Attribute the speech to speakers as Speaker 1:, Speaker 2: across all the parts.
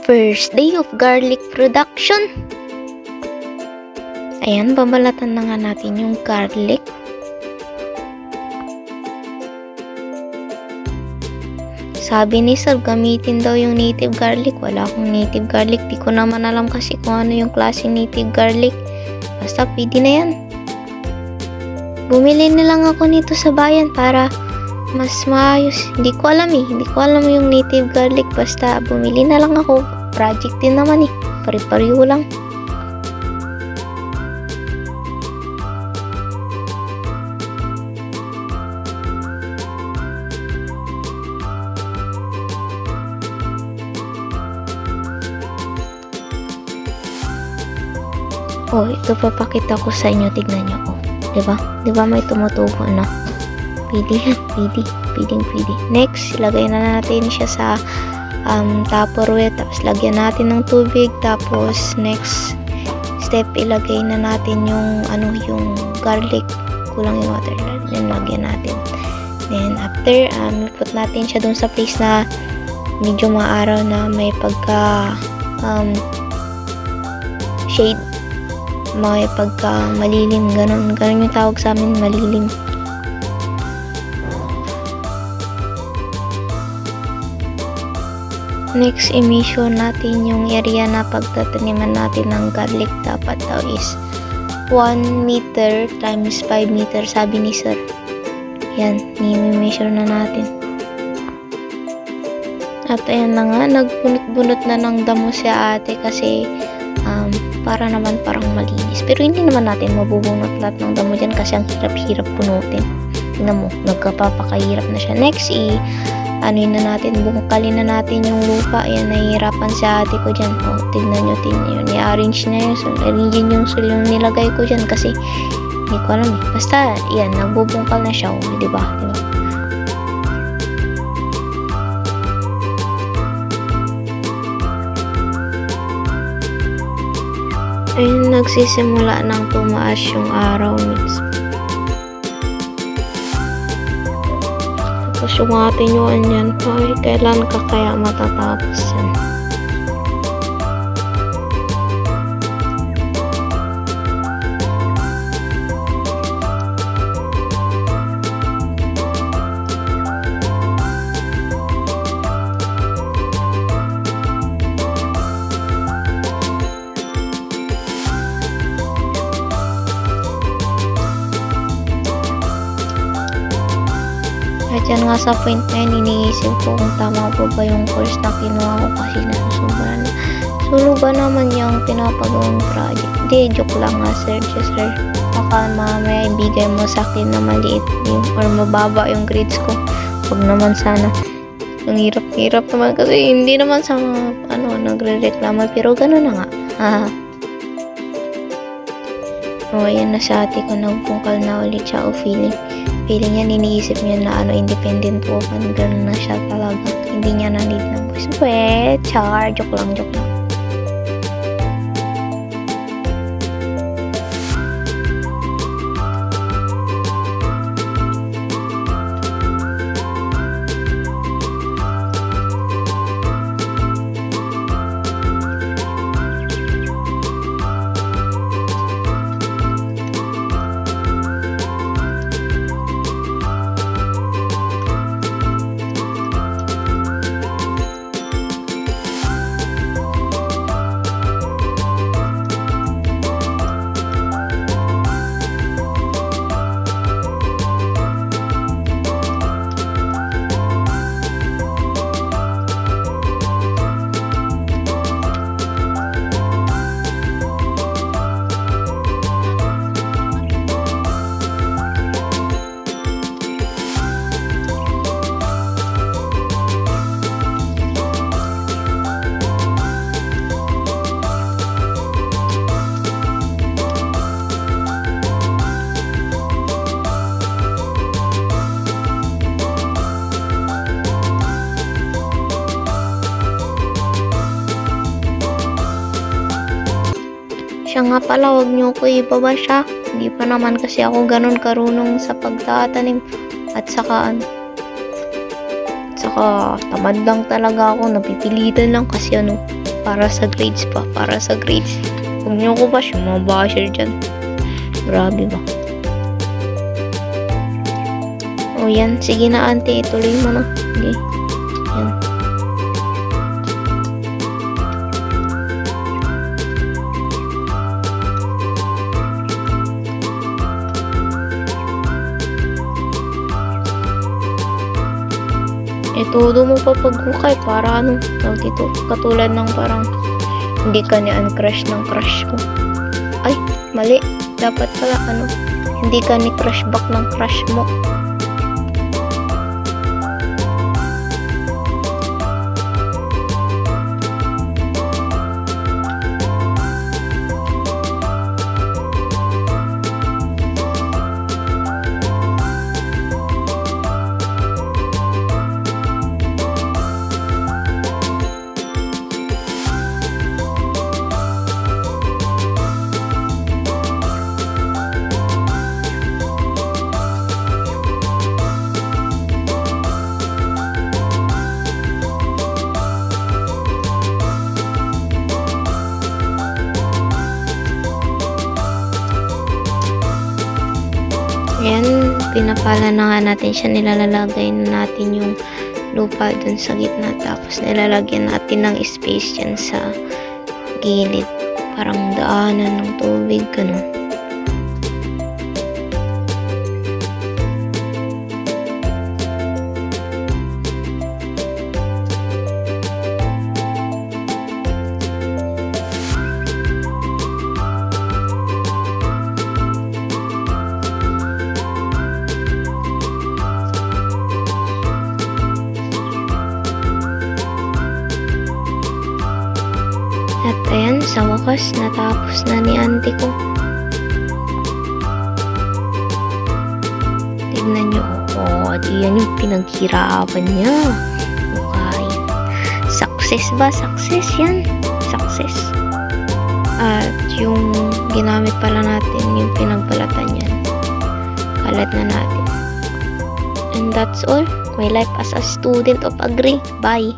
Speaker 1: First day of garlic production. Ayan, babalatan na nga natin yung garlic. Sabi ni Sir, gamitin daw yung native garlic. Wala akong native garlic. Di ko naman alam kasi kung ano yung klaseng native garlic. Basta pwede na yan. Bumili na lang ako nito sa bayan para mas maayos. Hindi ko alam Hindi ko alam yung native garlic. Basta bumili na lang ako. Project din naman Pare-pareho lang. Oh, ito papakita ko sa inyo. Tignan nyo. Oh, diba? Diba may tumutubo na? Pwede yan. Pwede. Next, ilagay na natin siya sa Tupperware. Tapos, lagyan natin ng tubig. Tapos, next step, ilagay na natin yung, garlic. Kulang yung water. Then, lagyan natin. Then, after, put natin siya dun sa place na medyo maaraw na may pagka, shade. May pagka malilim, ganun yung tawag sa amin, malilim. Next, i-measure natin yung area na pagtataniman natin ng garlic. Dapat daw is 1 meter times 5 meter, sabi ni Sir. Yan, i-measure na natin. At ayan na nga, nagbunot-bunot na ng damo si ate kasi para naman parang malinis. Pero hindi naman natin mabubunot lahat ng damo dyan kasi ang hirap-hirap punutin. Tingnan mo, nagkapapakahirap na siya. Next, bungkalin na natin yung lupa. Ayan, nahihirapan si ate ko dyan. O, tignan nyo yun. I-arrange na yun. So, arrange yung sulong nilagay ko dyan kasi hindi ko alam Basta, yan, nagbubungkal na siya. O, diba? Ayun, nagsisimula nang tumaas yung araw mismo. Tapos yung ating yung yan, kailan ka kaya matatapos yan? At yan nga sa point na yun, iniisip ko kung tama po ba yung course na kinuha ko kasi nasusobra na. Solo ba naman yung pinapagawang project? Hindi, joke lang nga sir. Baka mamaya ibigay mo sa akin na maliit yung, or mababa yung grades ko. Huwag naman sana. Ang hirap naman kasi hindi naman sa nagre-reklamo pero gano'n na nga. Ayan na sa ate ko, nagpungkal na ulit siya o feeling niya, iniisip niya na independent woman, gano'n na siya talaga. Hindi niya na need ng boys. Joke lang. Siya nga pala, wag niyo ko ibaba siya. Hindi pa naman kasi ako ganun karunong sa pagtatanim. At saka tamad lang talaga ako. Napipilitan lang kasi Para sa grades pa. Para sa grades. Huwag niyo ko bash yung mga basher dyan. Grabe ba? O yan. Sige na, auntie. Ituloy mo na. Okay. Yan. Todo mo pa paghukay para ano, tawag dito, katulad ng parang hindi ka ni crush ng crush mo. Ay, mali. Dapat pala ano, hindi ka ni crush back ng crush mo. Ayan, pinapala na nga natin siya, nilalagay na natin yung lupa dun sa gitna, tapos nilalagyan natin ng space dyan sa gilid, parang daanan ng tubig, ganun. At ayan, sa wakas, natapos na ni auntie ko. Tignan nyo. Oh, di yan yung pinaghirapan niya. Okay. Success ba? Success yan. Success. At yung ginamit pala natin, yung pinagbalatan yan. Kalat na natin. And that's all. My life as a student of Agri. Bye.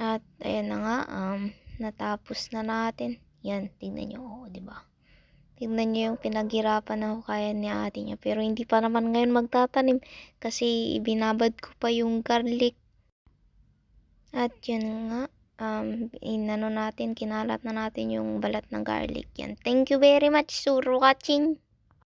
Speaker 1: At ayan na nga, natapos na natin. Yan, tingnan nyo, di ba? Tingnan nyo yung pinaghirapan na kaya ni ate niya. Pero hindi pa naman ngayon magtatanim kasi ibinabad ko pa yung garlic. At yun nga, inano natin, kinalat na natin yung balat ng garlic. Yan. Thank you very much for watching.